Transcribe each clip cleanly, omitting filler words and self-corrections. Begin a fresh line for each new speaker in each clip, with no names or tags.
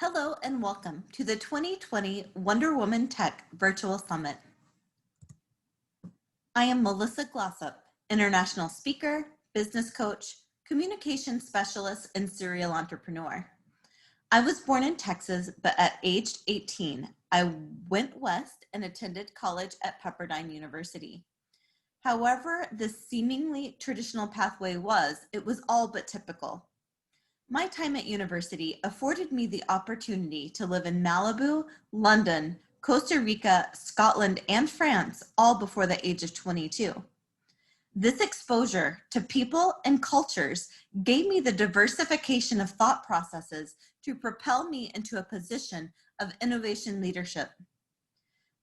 Hello and welcome to the 2020 Wonder Woman Tech Virtual Summit. I am Melissa Glossup, international speaker, business coach, communication specialist, and serial entrepreneur. I was born in Texas, but at age 18, I went west and attended college at Pepperdine University. However, the seemingly traditional pathway it was all but typical. My time at university afforded me the opportunity to live in Malibu, London, Costa Rica, Scotland, and France, all before the age of 22. This exposure to people and cultures gave me the diversification of thought processes to propel me into a position of innovation leadership.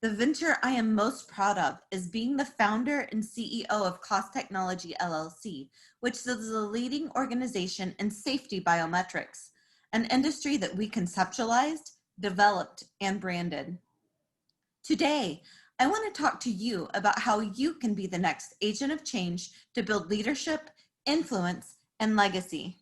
The venture I am most proud of is being the founder and CEO of KOS Technology LLC, which is the leading organization in safety biometrics, an industry that we conceptualized, developed, and branded. Today, I want to talk to you about how you can be the next agent of change to build leadership, influence, and legacy.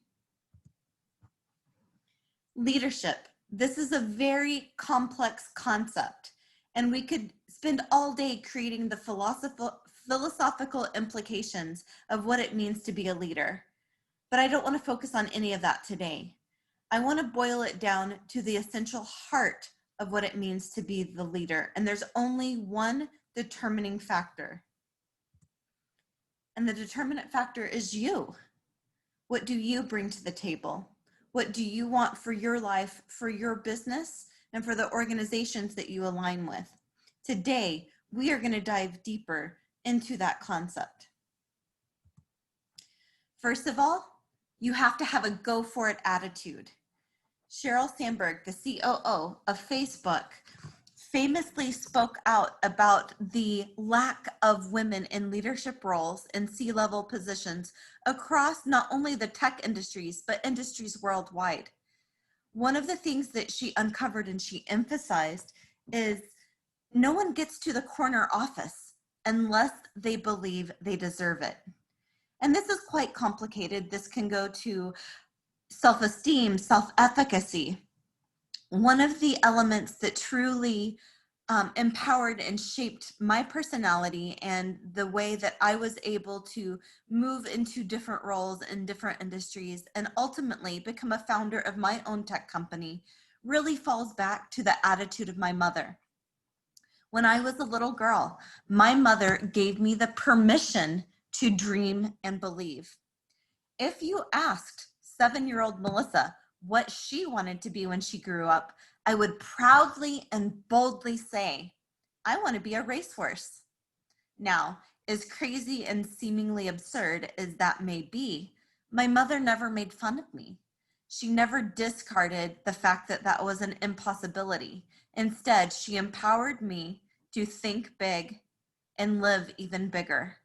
Leadership. This is a very complex concept, and we could spend all day creating the philosophical implications of what it means to be a leader. But I don't want to focus on any of that today. I want to boil it down to the essential heart of what it means to be the leader. And there's only one determining factor. And the determinant factor is you. What do you bring to the table? What do you want for your life, for your business, and for the organizations that you align with? Today, we are going to dive deeper into that concept. First of all, you have to have a go for it attitude. Sheryl Sandberg, the COO of Facebook, famously spoke out about the lack of women in leadership roles in C-level positions across not only the tech industries, but industries worldwide. One of the things that she uncovered and she emphasized is no one gets to the corner office unless they believe they deserve it. And this is quite complicated. This can go to self-esteem, self-efficacy. One of the elements that truly empowered and shaped my personality and the way that I was able to move into different roles in different industries and ultimately become a founder of my own tech company really falls back to the attitude of my mother. When I was a little girl, my mother gave me the permission to dream and believe. If you asked 7-year-old Melissa what she wanted to be when she grew up, I would proudly and boldly say, I want to be a racehorse. Now, as crazy and seemingly absurd as that may be, my mother never made fun of me. She never discarded the fact that that was an impossibility. Instead, she empowered me to think big and live even bigger.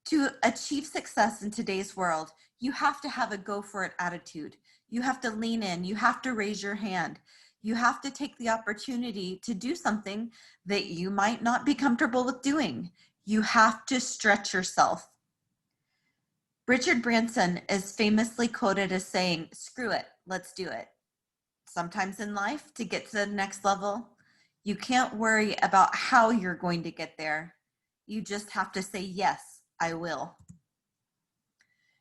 To achieve success in today's world, you have to have a go for it attitude. You have to lean in, you have to raise your hand. You have to take the opportunity to do something that you might not be comfortable with doing. You have to stretch yourself. Richard Branson is famously quoted as saying, screw it, let's do it. Sometimes in life, to get to the next level, you can't worry about how you're going to get there. You just have to say, yes, I will.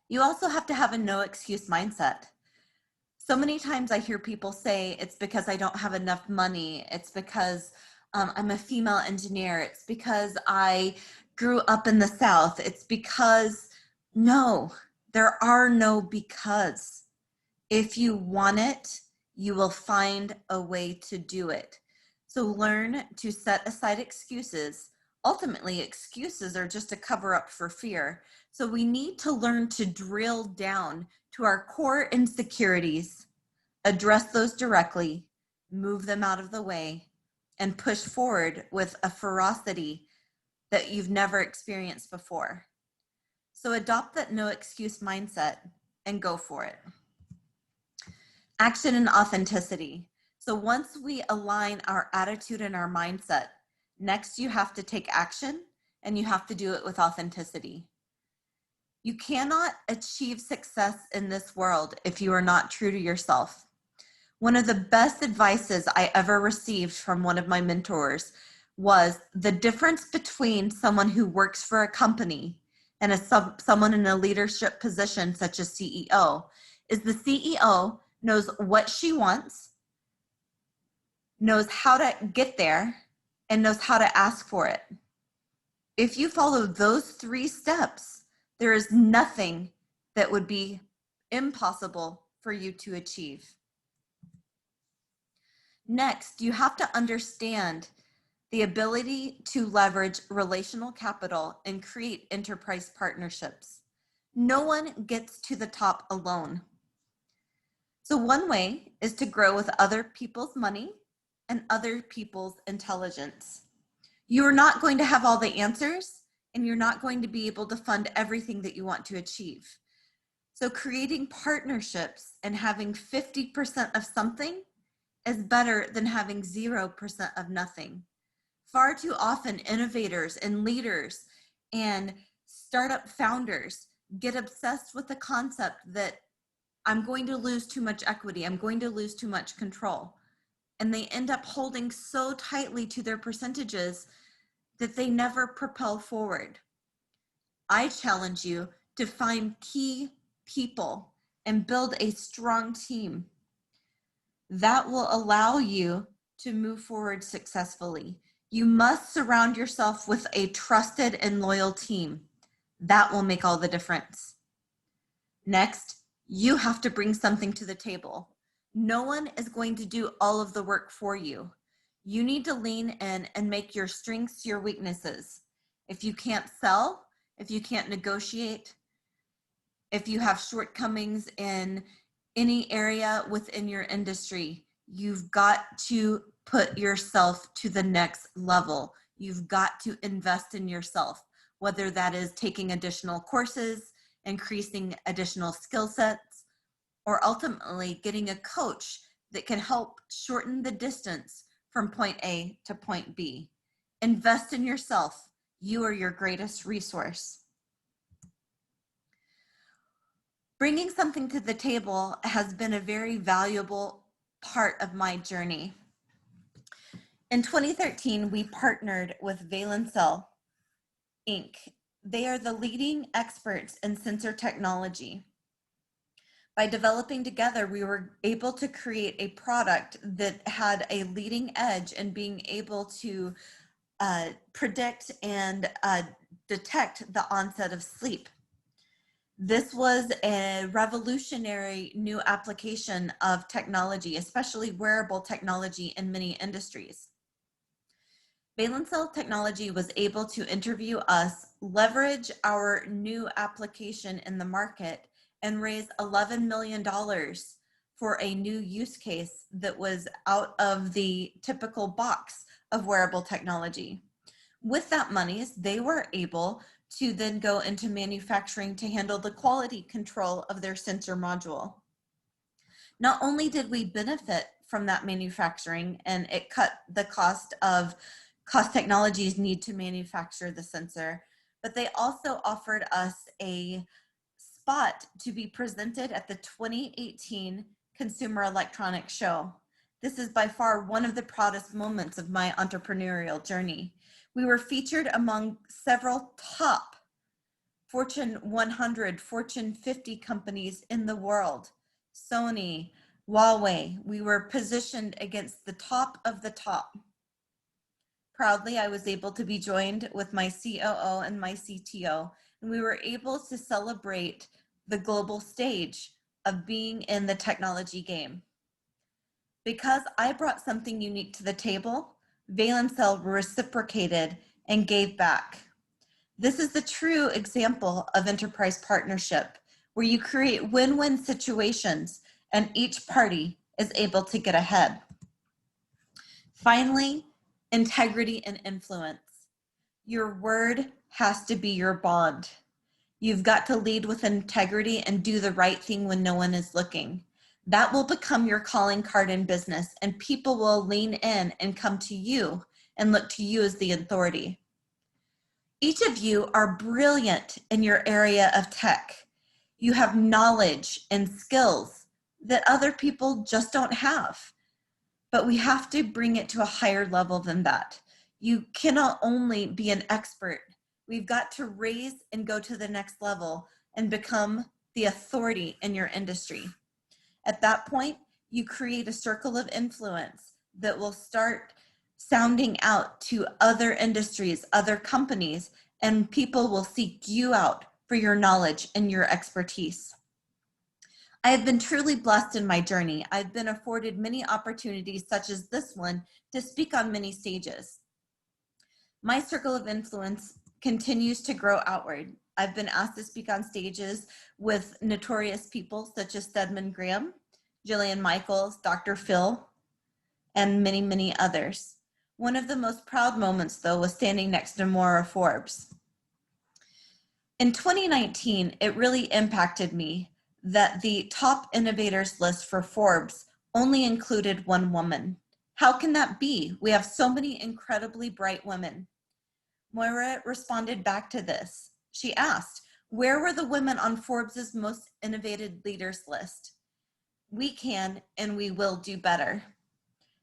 You also have to have a no excuse mindset. So many times I hear people say it's because I don't have enough money. It's because I'm a female engineer. It's because I grew up in the South. It's because, no, there are no because. If you want it, you will find a way to do it. So learn to set aside excuses. Ultimately, excuses are just a cover up for fear. So we need to learn to drill down to our core insecurities, address those directly, move them out of the way, and push forward with a ferocity that you've never experienced before. So adopt that no excuse mindset and go for it. Action and authenticity. So once we align our attitude and our mindset, next you have to take action and you have to do it with authenticity. You cannot achieve success in this world if you are not true to yourself. One of the best advices I ever received from one of my mentors was the difference between someone who works for a company and someone in a leadership position such as CEO is the CEO knows what she wants, knows how to get there, and knows how to ask for it. If you follow those 3 steps, there is nothing that would be impossible for you to achieve. Next, you have to understand the ability to leverage relational capital and create enterprise partnerships. No one gets to the top alone. So one way is to grow with other people's money and other people's intelligence. You're not going to have all the answers, and you're not going to be able to fund everything that you want to achieve. So creating partnerships and having 50% of something is better than having 0% of nothing. Far too often, innovators and leaders and startup founders get obsessed with the concept that I'm going to lose too much equity, I'm going to lose too much control. And they end up holding so tightly to their percentages that they never propel forward. I challenge you to find key people and build a strong team that will allow you to move forward successfully. You must surround yourself with a trusted and loyal team. That will make all the difference. Next, you have to bring something to the table. No one is going to do all of the work for you. You need to lean in and make your strengths your weaknesses. If you can't sell, if you can't negotiate, if you have shortcomings in any area within your industry, you've got to put yourself to the next level. You've got to invest in yourself, whether that is taking additional courses, increasing additional skill sets, or ultimately getting a coach that can help shorten the distance from point A to point B. Invest in yourself. You are your greatest resource. Bringing something to the table has been a very valuable part of my journey. In 2013, we partnered with Valencell Inc. They are the leading experts in sensor technology. By developing together, we were able to create a product that had a leading edge in being able to predict and detect the onset of sleep. This was a revolutionary new application of technology, especially wearable technology in many industries. Valencell Technology was able to interview us, leverage our new application in the market, and raise $11 million for a new use case that was out of the typical box of wearable technology. With that money, they were able to then go into manufacturing to handle the quality control of their sensor module. Not only did we benefit from that manufacturing, and it cut the cost Technologies need to manufacture the sensor, but they also offered us a spot to be presented at the 2018 Consumer Electronics Show. This is by far one of the proudest moments of my entrepreneurial journey. We were featured among several top Fortune 100, Fortune 50 companies in the world. Sony, Huawei, we were positioned against the top of the top. Proudly, I was able to be joined with my COO and my CTO, and we were able to celebrate the global stage of being in the technology game. Because I brought something unique to the table, Valencell reciprocated and gave back. This is the true example of enterprise partnership, where you create win-win situations and each party is able to get ahead. Finally, integrity and influence. Your word has to be your bond. You've got to lead with integrity and do the right thing when no one is looking. That will become your calling card in business, and people will lean in and come to you and look to you as the authority. Each of you are brilliant in your area of tech. You have knowledge and skills, that other people just don't have. But we have to bring it to a higher level than that. You cannot only be an expert. We've got to raise and go to the next level and become the authority in your industry. At that point, you create a circle of influence that will start sounding out to other industries, other companies, and people will seek you out for your knowledge and your expertise. I have been truly blessed in my journey. I've been afforded many opportunities, such as this one, to speak on many stages. My circle of influence continues to grow outward. I've been asked to speak on stages with notorious people such as Stedman Graham, Jillian Michaels, Dr. Phil, and many, many others. One of the most proud moments, though, was standing next to Maura Forbes. In 2019, it really impacted me that the top innovators list for Forbes only included one woman. How can that be? We have so many incredibly bright women. Moira responded back to this. She asked, where were the women on Forbes's most innovative leaders list? We can and we will do better.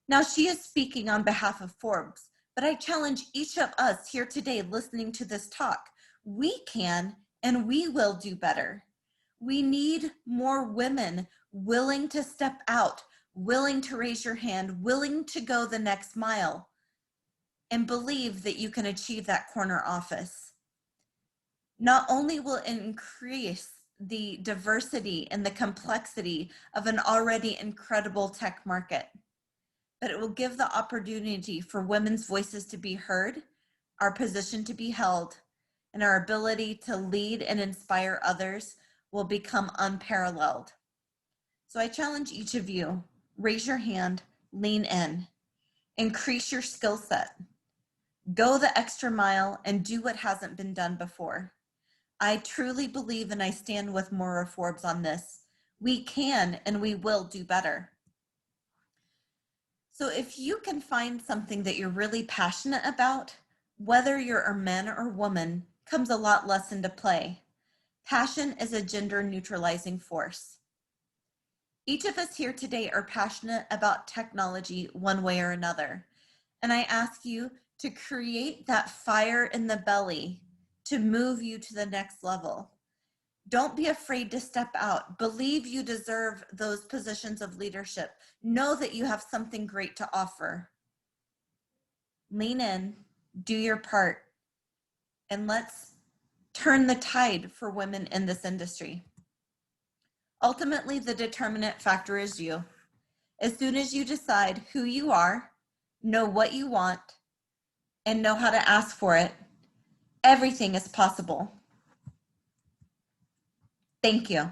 Now, she is speaking on behalf of Forbes, but I challenge each of us here today listening to this talk. We can and we will do better. We need more women willing to step out, willing to raise your hand, willing to go the next mile, and believe that you can achieve that corner office. Not only will it increase the diversity and the complexity of an already incredible tech market, but it will give the opportunity for women's voices to be heard, our position to be held, and our ability to lead and inspire others will become unparalleled. So I challenge each of you, raise your hand, lean in, increase your skill set, go the extra mile, and do what hasn't been done before. I truly believe, and I stand with Maura Forbes on this, we can and we will do better. So if you can find something that you're really passionate about, whether you're a man or woman, comes a lot less into play. Passion is a gender neutralizing force. Each of us here today are passionate about technology one way or another. And I ask you to create that fire in the belly to move you to the next level. Don't be afraid to step out. Believe you deserve those positions of leadership. Know that you have something great to offer. Lean in, do your part, and let's turn the tide for women in this industry. Ultimately, the determinant factor is you. As soon as you decide who you are, know what you want, and know how to ask for it, everything is possible. Thank you.